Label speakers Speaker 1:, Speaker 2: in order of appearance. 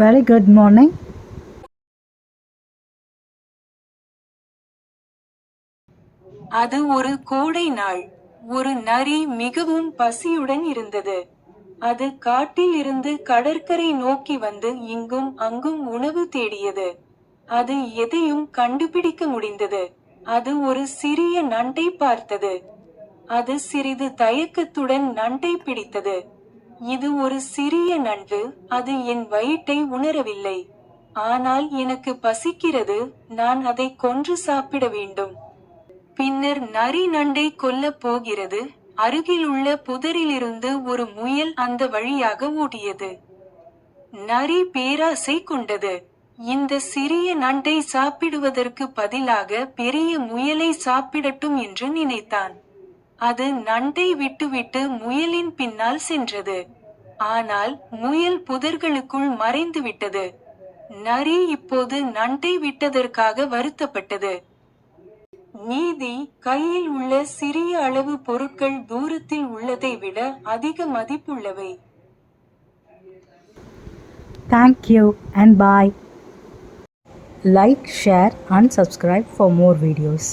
Speaker 1: Very good morning.
Speaker 2: அது ஒரு கோடை நாள். ஒரு நரி மிகவும் பசியுடன் இருந்தது. அது காட்டில் இருந்து கடற்கரை நோக்கி வந்து இங்கும் அங்கும் உணவு தேடியது. அது எதையும் கண்டுபிடிக்க முடிந்தது. அது ஒரு சிறிய நண்டை பார்த்தது. அது சிறிது தயக்கத்துடன் நண்டை பிடித்தது. இது ஒரு சிறிய நண்டு, அது என் வயிற்றை உணரவில்லை. ஆனால் எனக்கு பசிக்கிறது, நான் அதை கொன்று சாப்பிட வேண்டும். பின்னர் நரி நண்டை கொல்லப் போகிறது. அருகிலுள்ள புதரிலிருந்து ஒரு முயல் அந்த வழியாக ஓடியது. நரி பேராசை கொண்டது. இந்த சிறிய நண்டை சாப்பிடுவதற்கு பதிலாக பெரிய முயலை சாப்பிடட்டும் என்று நினைத்தான். அது நண்டை விட்டுவிட்டு முயலின் பின்னால் சென்றது. ஆனால் முயல் புதர்களுக்குள் மறைந்துவிட்டது. நரி இப்போது நண்டை விட்டதற்காக வருத்தப்பட்டது. நீதி, கையில் உள்ள சிறிய அளவு பொருட்கள் தூரத்தில் உள்ளதை விட அதிக மதிப்புள்ளவை.
Speaker 1: Thank you and bye. Like, share and subscribe for more videos.